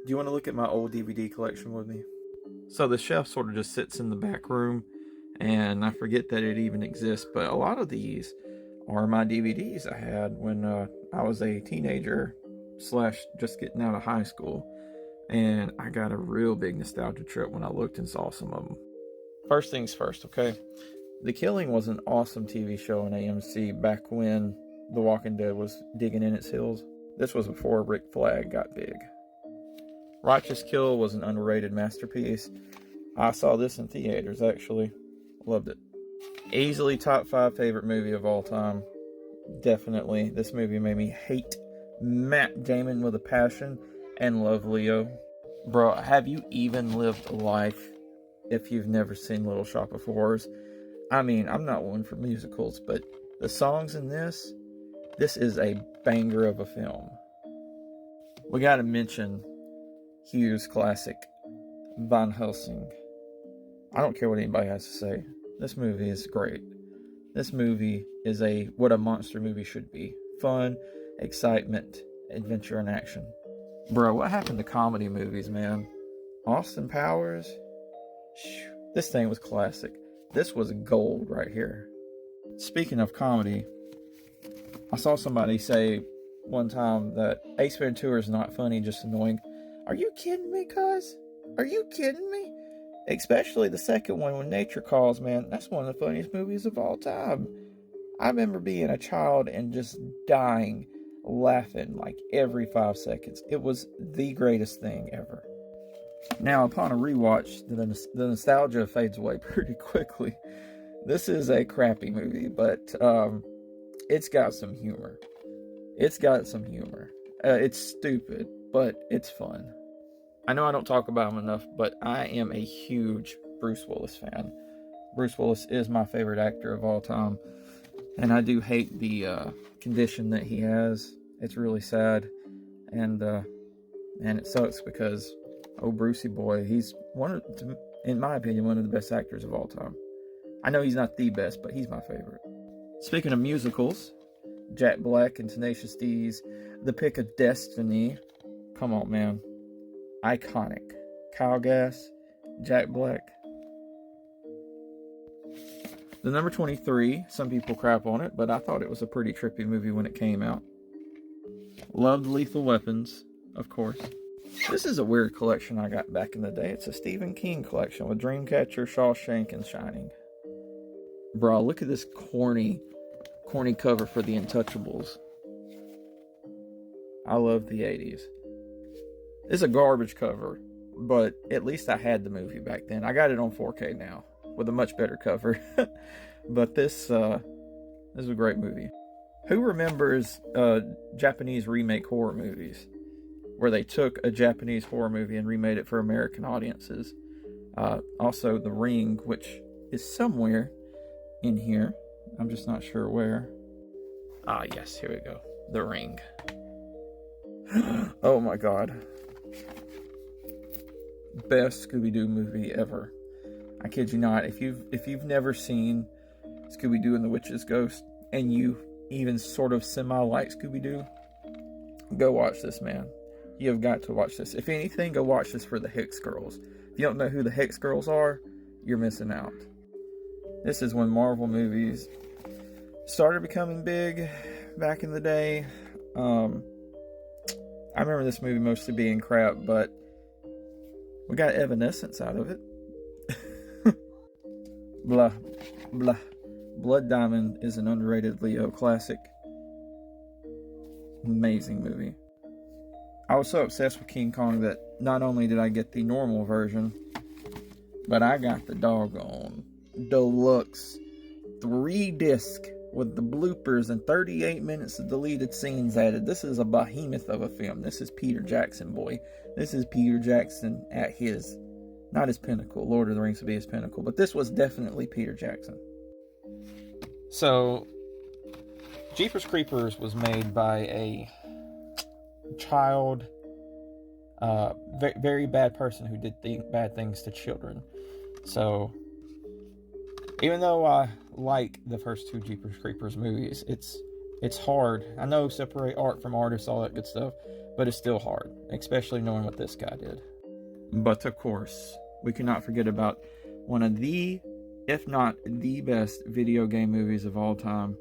Do you want to look at my old DVD collection with me? So the shelf sort of just sits in the back room, and I forget that it even exists, but a lot of these are my DVDs I had when I was a teenager slash just getting out of high school. And I got a real big nostalgia trip when I looked and saw some of them. First things first, okay? The Killing was an awesome TV show on AMC back when The Walking Dead was digging in its heels. This was before Rick Flag got big. Righteous Kill was an underrated masterpiece. I saw this in theaters, actually. Loved it. Easily top 5 favorite movie of all time. Definitely. This movie made me hate Matt Damon with a passion and love Leo. Bro, have you even lived a life if you've never seen Little Shop of Horrors? I mean, I'm not one for musicals, but the songs in this is a banger of a film. We gotta mention Hughes' classic, Van Helsing. I don't care what anybody has to say. This movie is great. This movie is what a monster movie should be. Fun, excitement, adventure, and action. Bro, what happened to comedy movies, man? Austin Powers? This thing was classic. This was gold right here. Speaking of comedy, I saw somebody say one time that Ace Ventura is not funny, just annoying. Are you kidding me, cuz? Are you kidding me? Especially the second one, When Nature Calls, man. That's one of the funniest movies of all time. I remember being a child and just dying laughing like every 5 seconds. It was the greatest thing ever. Now, upon a rewatch, the nostalgia fades away pretty quickly. This is a crappy movie, but it's got some humor. It's got some humor. It's stupid, but it's fun. I know I don't talk about him enough, but I am a huge Bruce Willis fan. Bruce Willis is my favorite actor of all time, and I do hate the condition that he has. It's really sad, and it sucks because Brucey boy, he's in my opinion, one of the best actors of all time. I know he's not the best, but he's my favorite. Speaking of musicals, Jack Black and Tenacious D's The Pick of Destiny. Come on, man. Iconic. Kyle Gass, Jack Black. The number 23, some people crap on it, but I thought it was a pretty trippy movie when it came out. Loved Lethal Weapons, of course. This is a weird collection I got back in the day. It's a Stephen King collection with Dreamcatcher, Shawshank, and Shining. Bro, look at this corny cover for The Untouchables. I love the 80s. It's a garbage cover, but at least I had the movie back then. I got it on 4K now with a much better cover. But this is a great movie. Who remembers Japanese remake horror movies where they took a Japanese horror movie and remade it for American audiences? Also, The Ring, which is somewhere in here. I'm just not sure where. Ah, yes, here we go. The Ring. Oh my god. Best Scooby-Doo movie ever. I kid you not. If you've never seen Scooby-Doo and the Witch's Ghost, and you even sort of semi-like Scooby-Doo, go watch this, man. You have got to watch this. If anything, go watch this for the Hicks Girls. If you don't know who the Hicks Girls are, you're missing out. This is when Marvel movies started becoming big back in the day. I remember this movie mostly being crap, but we got Evanescence out of it. Blah, blah. Blood Diamond is an underrated Leo classic. Amazing movie. I was so obsessed with King Kong that not only did I get the normal version, but I got the doggone deluxe 3-disc with the bloopers and 38 minutes of deleted scenes added. This is a behemoth of a film. This is Peter Jackson, boy. This is Peter Jackson at his, not his pinnacle. Lord of the Rings would be his pinnacle, but this was definitely Peter Jackson. So, Jeepers Creepers was made by a child, very bad person who did bad things to children. So, even though I like the first 2 Jeepers Creepers movies, it's hard. I know separate art from artists, all that good stuff, but it's still hard, especially knowing what this guy did. But of course, we cannot forget about one of the, if not the best video game movies of all time,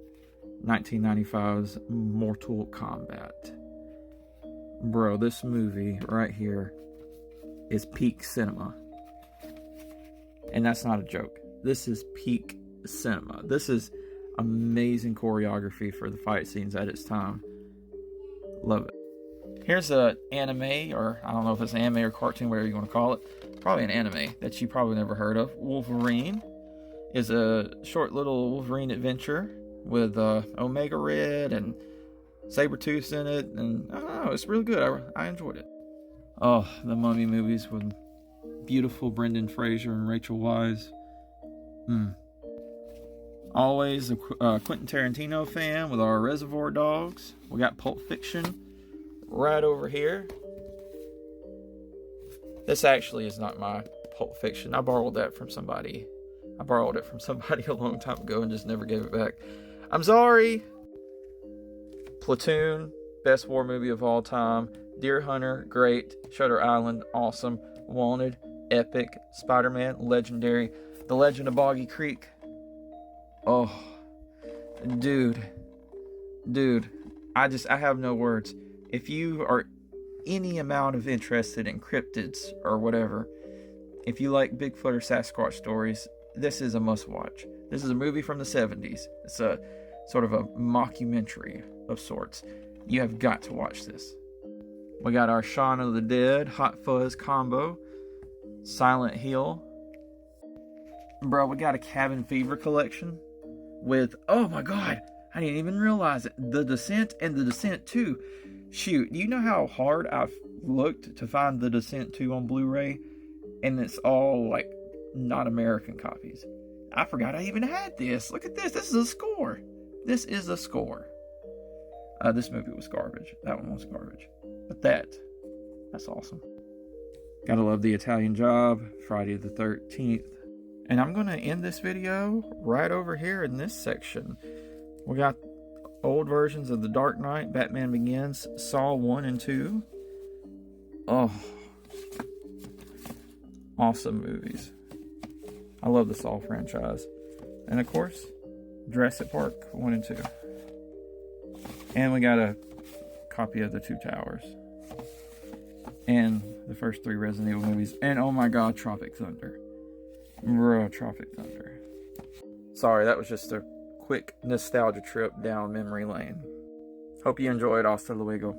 1995's Mortal Kombat. Bro, this movie right here is peak cinema. And that's not a joke. This is peak cinema. This is amazing choreography for the fight scenes at its time. Love it. Here's an anime, or I don't know if it's an anime or cartoon, whatever you want to call it. Probably an anime that you probably never heard of. Wolverine is a short little Wolverine adventure with Omega Red and Sabretooth in it. And I don't know, it's really good. I enjoyed it. Oh, the Mummy movies with beautiful Brendan Fraser and Rachel Weisz. Always a Quentin Tarantino fan with our Reservoir Dogs. We got Pulp Fiction right over here. This actually is not my Pulp Fiction. I borrowed that from somebody. I borrowed it from somebody a long time ago and just never gave it back. I'm sorry. Platoon, best war movie of all time. Deer Hunter, great. Shutter Island, awesome. Wanted, epic. Spider-Man, legendary. The Legend of Boggy Creek. Oh, dude, I have no words. If you are any amount of interested in cryptids or whatever, if you like Bigfoot or Sasquatch stories, this is a must-watch. This is a movie from the 70s. It's a sort of a mockumentary of sorts. You have got to watch this. We got our Shaun of the Dead, Hot Fuzz combo, Silent Hill. Bro, we got a Cabin Fever collection with, oh my god, I didn't even realize it, The Descent and The Descent 2. Shoot, you know how hard I've looked to find The Descent 2 on Blu-ray? And it's all, like, not American copies. I forgot I even had this. Look at this. This is a score. This is a score. This movie was garbage. That one was garbage. But that's awesome. Gotta love The Italian Job, Friday the 13th. And I'm going to end this video right over here in this section. We got old versions of The Dark Knight, Batman Begins, Saw 1 and 2. Oh, awesome movies. I love the Saw franchise. And of course, Jurassic Park 1 and 2. And we got a copy of The Two Towers. And the first 3 Resident Evil movies. And oh my god, Tropic Thunder. Bro, Tropic Thunder. Sorry, that was just a quick nostalgia trip down memory lane. Hope you enjoyed. Hasta luego.